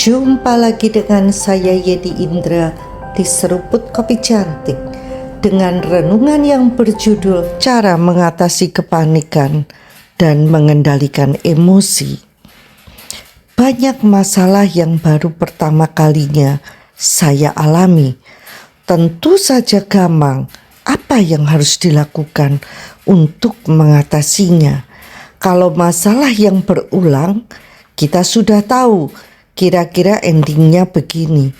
Jumpa lagi dengan saya Yedi Indra di Seruput Kopi Cantik dengan renungan yang berjudul Cara Mengatasi Kepanikan dan Mengendalikan Emosi. Banyak masalah yang baru pertama kalinya saya alami. Tentu saja gampang, apa yang harus dilakukan untuk mengatasinya? Kalau masalah yang berulang, kita sudah tahu kira-kira endingnya begini.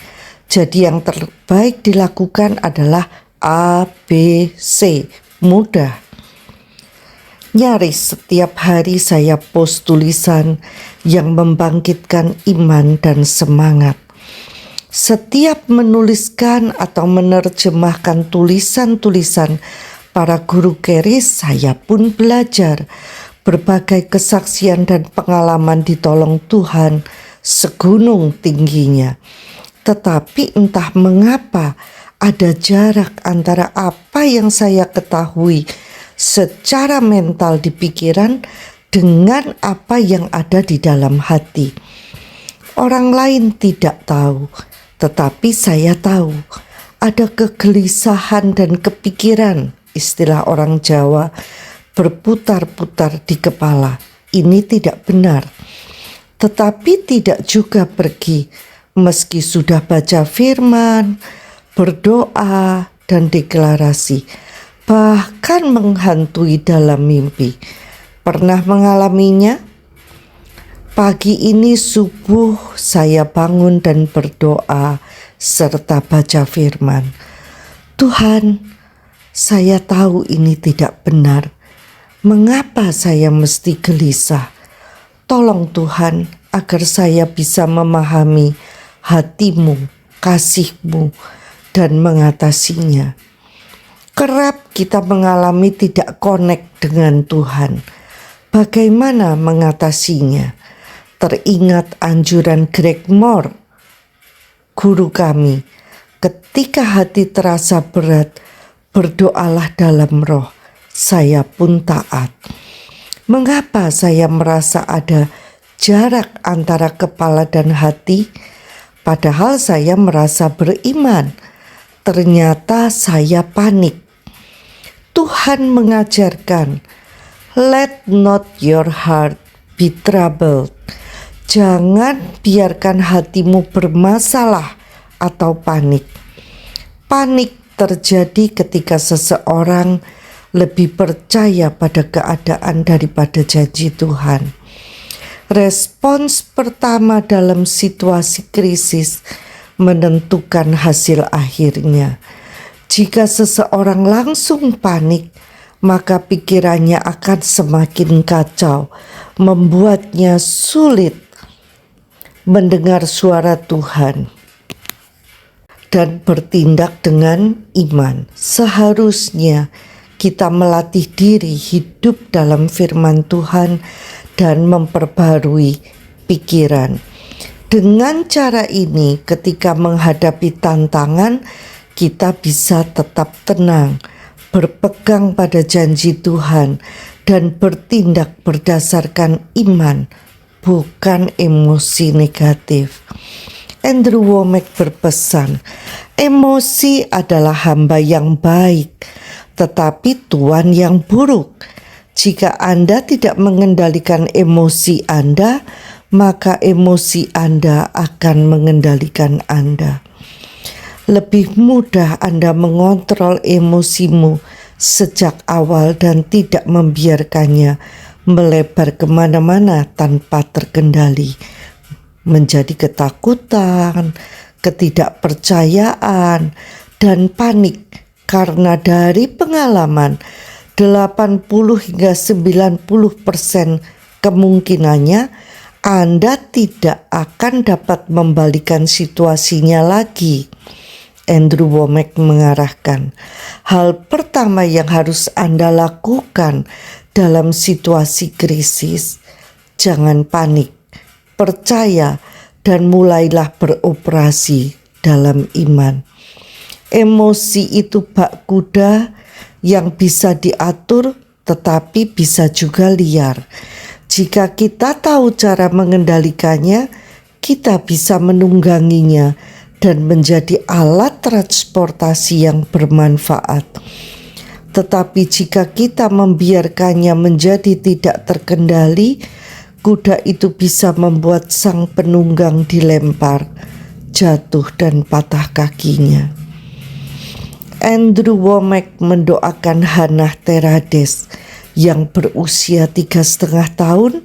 Jadi yang terbaik dilakukan adalah A, B, C. Mudah. Nyaris setiap hari saya post tulisan yang membangkitkan iman dan semangat. Setiap menuliskan atau menerjemahkan tulisan-tulisan para guru keris, saya pun belajar. Berbagai kesaksian dan pengalaman ditolong Tuhan segunung tingginya. Tetapi entah mengapa ada jarak antara apa yang saya ketahui secara mental di pikiran dengan apa yang ada di dalam hati. Orang lain tidak tahu, tetapi saya tahu ada kegelisahan dan kepikiran, istilah orang Jawa, berputar-putar di kepala. Ini tidak benar, tetapi tidak juga pergi meski sudah baca firman, berdoa, dan deklarasi, bahkan menghantui dalam mimpi. Pernah mengalaminya? Pagi ini subuh saya bangun dan berdoa serta baca firman. Tuhan, saya tahu ini tidak benar. Mengapa saya mesti gelisah? Tolong Tuhan agar saya bisa memahami hati-Mu, kasih-Mu, dan mengatasinya. Kerap kita mengalami tidak connect dengan Tuhan. Bagaimana mengatasinya? Teringat anjuran Greg Moore, guru kami, ketika hati terasa berat, berdoalah dalam roh. Saya pun taat. Mengapa saya merasa ada jarak antara kepala dan hati? Padahal saya merasa beriman. Ternyata saya panik. Tuhan mengajarkan, let not your heart be troubled. Jangan biarkan hatimu bermasalah atau panik. Panik terjadi ketika seseorang lebih percaya pada keadaan daripada janji Tuhan. Respons pertama dalam situasi krisis menentukan hasil akhirnya. Jika seseorang langsung panik, maka pikirannya akan semakin kacau, membuatnya sulit mendengar suara Tuhan dan bertindak dengan iman. Seharusnya kita melatih diri hidup dalam firman Tuhan dan memperbarui pikiran. Dengan cara ini, ketika menghadapi tantangan, kita bisa tetap tenang, berpegang pada janji Tuhan, dan bertindak berdasarkan iman, bukan emosi negatif. Andrew Wommack berpesan, emosi adalah hamba yang baik, tetapi tuan yang buruk. Jika Anda tidak mengendalikan emosi Anda, maka emosi Anda akan mengendalikan Anda. Lebih mudah Anda mengontrol emosimu sejak awal dan tidak membiarkannya melebar kemana-mana tanpa terkendali, menjadi ketakutan, ketidakpercayaan, dan panik. Karena dari pengalaman 80 hingga 90% kemungkinannya Anda tidak akan dapat membalikan situasinya lagi. Andrew Wommack mengarahkan, hal pertama yang harus Anda lakukan dalam situasi krisis, jangan panik, percaya, dan mulailah beroperasi dalam iman. Emosi itu bak kuda yang bisa diatur tetapi bisa juga liar. Jika kita tahu cara mengendalikannya, kita bisa menungganginya dan menjadi alat transportasi yang bermanfaat. Tetapi jika kita membiarkannya menjadi tidak terkendali, kuda itu bisa membuat sang penunggang dilempar, jatuh dan patah kakinya. Andrew Wommack mendoakan Hannah Terades yang berusia 3,5 tahun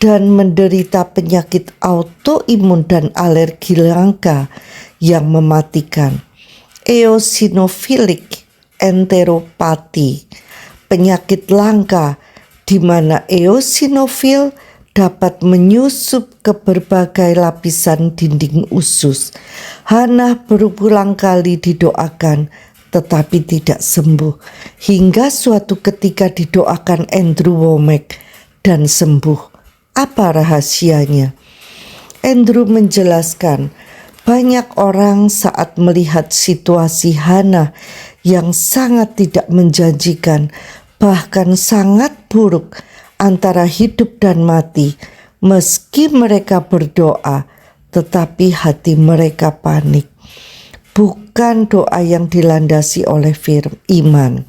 dan menderita penyakit autoimun dan alergi langka yang mematikan, eosinophilic enteropati, penyakit langka di mana eosinofil dapat menyusup ke berbagai lapisan dinding usus. Hannah berulang kali didoakan tetapi tidak sembuh, hingga suatu ketika didoakan Andrew Wommack dan sembuh. Apa rahasianya? Andrew menjelaskan, banyak orang saat melihat situasi Hannah yang sangat tidak menjanjikan, bahkan sangat buruk, antara hidup dan mati, meski mereka berdoa, tetapi hati mereka panik. Bukan doa yang dilandasi oleh iman.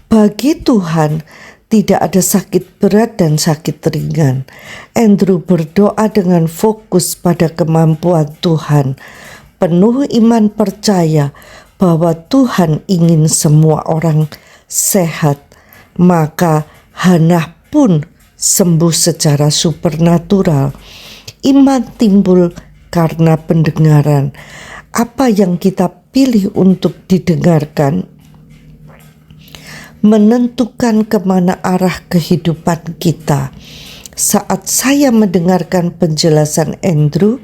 Bagi Tuhan, tidak ada sakit berat dan sakit ringan. Andrew berdoa dengan fokus pada kemampuan Tuhan, penuh iman percaya bahwa Tuhan ingin semua orang sehat. Maka Hannah pun sembuh secara supernatural. Iman timbul karena pendengaran. Apa yang kita pilih untuk didengarkan menentukan kemana arah kehidupan kita. Saat saya mendengarkan penjelasan Andrew,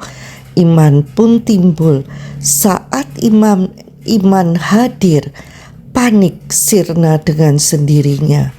iman pun timbul. Saat iman hadir, panik sirna dengan sendirinya.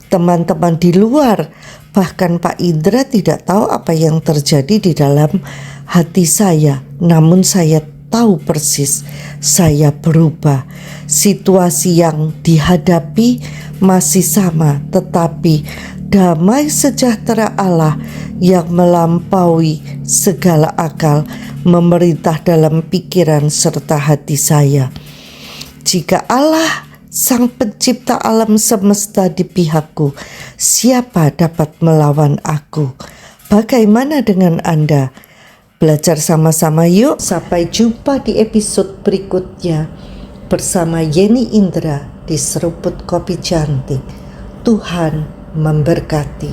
Teman-teman di luar, bahkan Pak Indra tidak tahu apa yang terjadi di dalam hati saya, namun saya tahu persis saya berubah. Situasi yang dihadapi masih sama, tetapi damai sejahtera Allah yang melampaui segala akal memerintah dalam pikiran serta hati saya. Jika Allah Sang Pencipta alam semesta di pihakku, siapa dapat melawan aku? Bagaimana dengan Anda? Belajar sama-sama yuk. Sampai jumpa di episode berikutnya bersama Yeni Indra di Seruput Kopi Cantik. Tuhan memberkati.